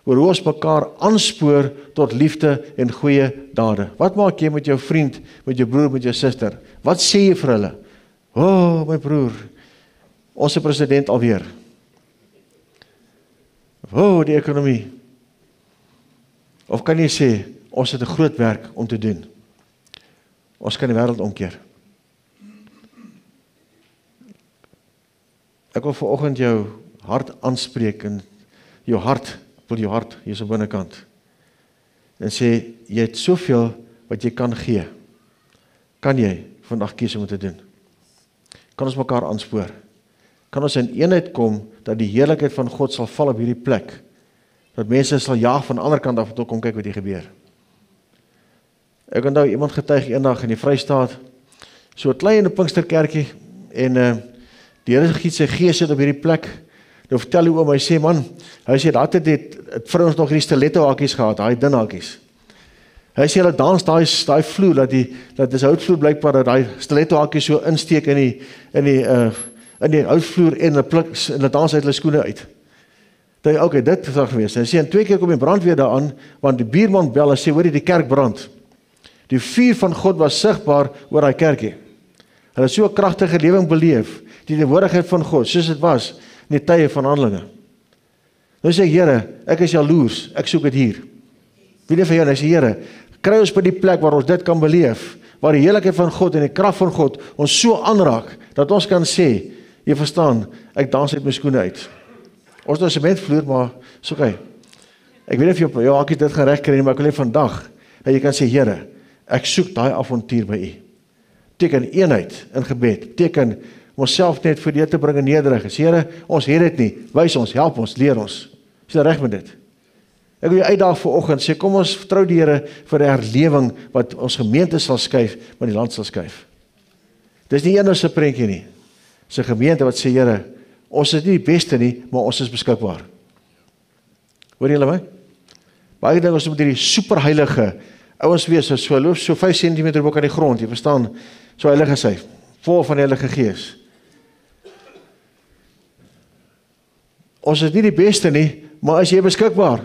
Speaker 1: oor hoe ons mekaar aanspoor tot liefde en goeie dade. Wat maak jy met jou vriend, met jou broer, met jou suster? Wat sê jy vir hulle? Oh, my broer, ons president alweer. Oh, die ekonomie. Of kan jy sê, ons het 'n groot werk om te doen. Ons kan die wêreld omkeer. Ek wil vanoggend jou hart aanspreek en jou hart, hier so binnekant. En sê, jy het soveel wat jy kan gee. Kan jy vandag kies om te doen? Kan ons mekaar aanspoor? Kan ons in eenheid kom, dat die heerlikheid van God sal val op hierdie plek? Dat mense sal jaag van die ander kant af, tot kom kyk wat hier gebeur. Ek onthou iemand getuig eendag in die Vrystaat, so 'n klein Pinksterkerkie, en die Here giet sy gees sit op hierdie plek. Nou vertel die oom, hy sê, man, hy sê, dat het vrouens nog hierdie stiletto hakies gehad, daai dun hakies. Hy sê, hulle dans daai vloer, dat is houtvloer blijkbaar, dat daai stiletto hakies so insteek in die houtvloer, en hulle dans uit hulle skoene uit. Dit, okay, dit is daar gewees. Hy sê, en 2 keer kom die brandweer daaraan, want die buurman bel, en sê, hoor jy, die kerk brand. Die vuur van God was sigbaar oor daai kerkie. Hulle het so 'n kragtige lewing beleef, die teenwoordigheid van God, soos dit was, in die tye van Handelinge. Nou sê ek, Here, ek is jaloers, ek soek dit hier. Wie nie van jou, hy sê, Here, kry ons by die plek waar ons dit kan beleef, waar die heerlikheid van God en die krag van God ons so aanraak, dat ons kan sê, jy verstaan, ek dans uit my skoene uit. Ons nou sementvloer, maar, is okay. Ek weet nie of jou hakies dit gaan reg kry nie, maar ek wil net vandag, dat jy kan sê, Here, ek soek daai avontuur by U. Teken eenheid in gebed, teken onsself net voor die te bring in nederig. Here, ons het dit nie, wys ons, help ons, leer ons. Is jy reg met dit? Ek wil jou uitdaag vanoggend, sê kom ons vertrou die Here vir 'n herlewing wat ons gemeente sal skuif, maar die land sal skuif. Dis nie een se prentjie nie. Dis 'n gemeente wat sê, Here, ons is nie die beste nie, maar ons is beskikbaar. Hoor julle my? Baie dink ons moet hierdie superheilige ouens wees, so loop so 5 cm bo aan die grond, jy verstaan, so heilig is hy, vol van die Heilige Gees. Ons is nie die beste nie, maar is jy beskikbaar?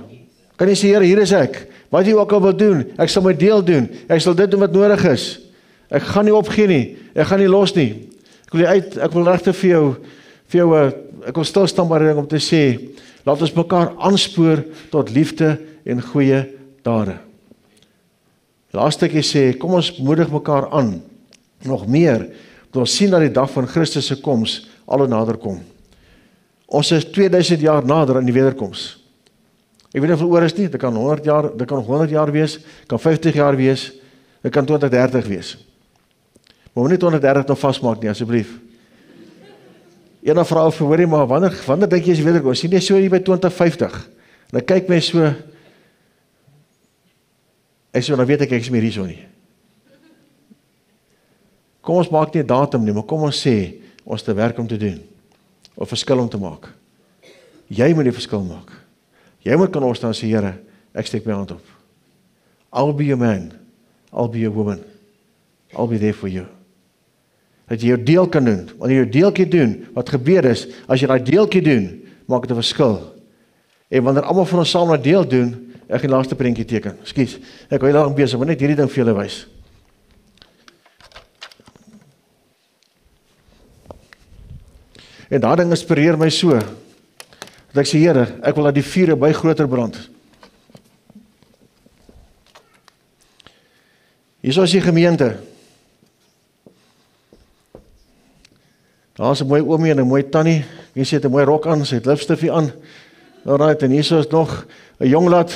Speaker 1: Kan jy sê, Here, hier is ek, wat jy ook al wil doen, ek sal my deel doen, ek sal dit doen wat nodig is, ek gaan nie opgee nie, ek gaan nie los nie, ek wil regtig vir jou, ek wil stilstaan by ding om te sê, laat ons mekaar aanspoor tot liefde en goeie dade. Laaste sê, kom ons moedig mekaar aan, nog meer, dat ons sien dat die dag van Christus se koms al hoe nader kom. Ons is 2000 jaar nader aan die wederkoms. Ek weet nie hoeveel oor is nie, dit kan 100 jaar, dit kan 100 jaar wees, kan 50 jaar wees, dit kan 2030 wees. Maar moet nie 2030 nog vastmaak nie, asseblief. Ene vrou verhoor, maar wanneer dink jy is die wederkoms? Sien jy so hier by 2050? En dan kyk my so, ek sê, dan weet ek is meer hier so nie. Kom ons maak nie 'n datum nie, maar kom ons sê, ons te werk om te doen, of verskil om te maak. Jy moet die verskil maak. Jy moet kan opstaan en sê, Here, ek steek my hand op. I'll be your man, I'll be your woman, I'll be there for you. Dat jy jou deel kan doen, wanneer jy jou deeltjie doen, wat gebeur is, as jy daai deeltjie doen, maak dit 'n verskil. En wanneer almal van ons saam 'n deel doen, ek gaan die laaste prentjie teken. Ekskuus, ek wil lank besig, maar net hierdie ding vir julle wys. En daardie ding inspireer my so, dat ek sê, Here, ek wil dat die vuur by groter brand. Hier is die gemeente. Daar is 'n mooi oomie en 'n mooi tannie, jy sê het 'n mooi rok aan, sy het lipstifie aan. Alright, en hier is nog 'n jong lad,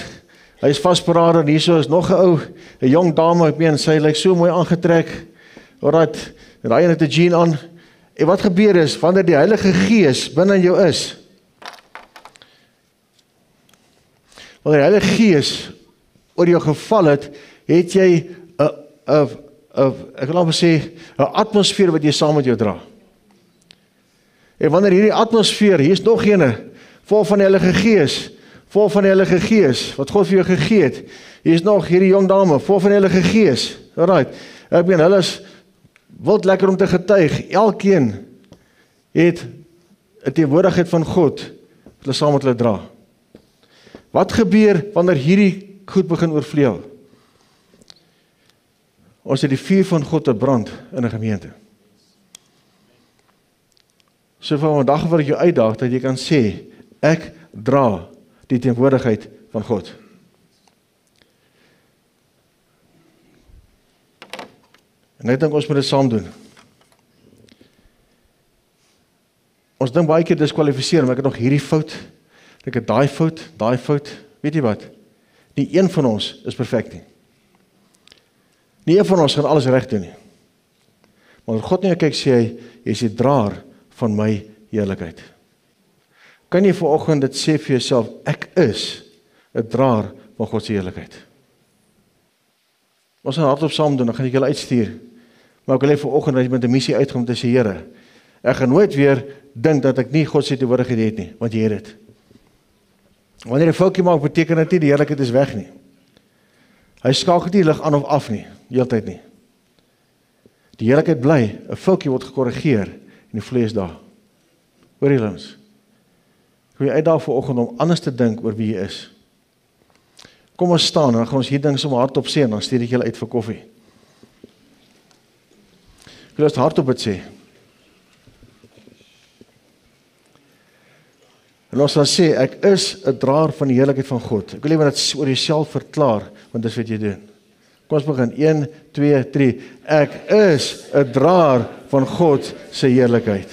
Speaker 1: hy is vasberade, en hier is nog 'n ou, 'n jong dame, ek meen, sy lyk so mooi aangetrek. Alright, en hy het 'n jean aan. En wat gebeur is, wanneer die Heilige Gees binne in jou is, wanneer die Heilige Gees oor jou geval het jy 'n ek wil amper sê, 'n atmosfeer wat jy saam met jou dra. En wanneer hierdie atmosfeer, hier is nog ene, vol van die Heilige Gees, vol van die Heilige Gees, wat God vir jou gegee het. Hier is nog hierdie jong dame, vol van die Heilige Gees. Alright, ek meen, hulle is wild lekker om te getuig. Elkeen het 'n teenwoordigheid van God, wat hulle saam met hulle dra. Wat gebeur wanneer hierdie goed begin oorvleuel? Ons het die vuur van God te brand in 'n gemeente. So vandag wil ek jou uitdaag dat jy kan sê, ek dra die teenwoordigheid van God. En ek dink ons moet dit saam doen. Ons dink baie keer diskwalifiseer, maar ek het nog hierdie fout, ek het daai fout, weet jy wat? Nie een van ons is perfek nie. Nie een van ons gaan alles reg doen nie. Maar as God nie kyk, sê hy, jy is die draer van my heerlikheid. Kan jy vanoggend dit sê vir jouself, ek is 'n draer van God se heerlikheid. Ons gaan hardop saam doen, dan gaan ek julle uitstuur. Maar ek wil hê vanoggend dat jy met 'n missie uitkom te sê, Here, ek gaan nooit weer dink dat ek nie God se teenwoordigheid het nie, want jy het dit. Wanneer jy 'n foutjie maak, beteken dit nie die heerlikheid is weg nie. Hy skakel nie die lig aan of af nie, heeltyd nie. Die heerlikheid bly, 'n foutjie word gekorrigeer en die vlees daar. Hoor jy ons? Ek wil jy uitdaag vanoggend om anders te dink oor wie jy is. Kom ons staan en dan gaan ons hier ding sommer hardop sê en dan stuur ek julle uit vir koffie. Ek wil ons hardop dit sê. En ons gaan sê, ek is 'n draer van die heerlikheid van God. Ek wil hê dit oor jouself verklaar, want dis wat jy doen. Kom ons begin, 1, 2, 3. Ek is 'n draer van God se heerlikheid.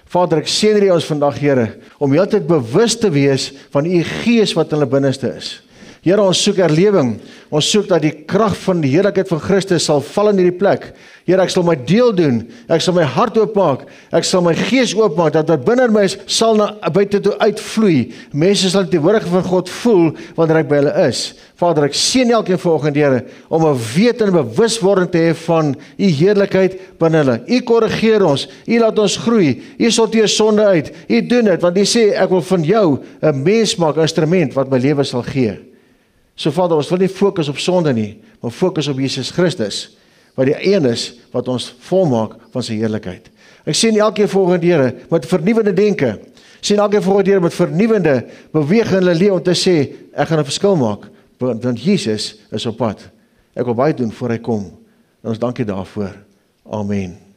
Speaker 1: Vader, ek seën hierdie ons vandag, Here, om heeltyd bewus te wees van u Gees wat in hulle binneste is. Here, ons soek herlewing. Ons soek dat die krag van die heerlikheid van Christus sal val in hierdie plek. Here, ek sal my deel doen. Ek sal my hart oopmaak. Ek sal my gees oopmaak dat wat binne my is, sal na buite toe uitvloei. Mense sal die teenwoordigheid van God voel wanneer ek by hulle is. Vader, ek seën elkeen vanoggend, Here, om 'n wete en bewuswording te hê van u heerlikheid binne hulle. U korrigeer ons. U laat ons groei. U sorteer sonde uit. U doen dit want u sê ek wil van jou 'n mens maak, 'n instrument wat my lewe sal gee. So Vader, ons wil nie fokus op sonde nie, maar fokus op Jesus Christus, wat die een is wat ons volmaak van sy heerlikheid. Ek sien elkeen volgende, Here, met vernuwende denke. Sien elkeen volgende, Here, met vernuwende beweging in hulle lewe om te sê, ek gaan 'n verskil maak, want Jesus is op pad. Ek wil baie doen voor hy kom. En ons dankie daarvoor. Amen.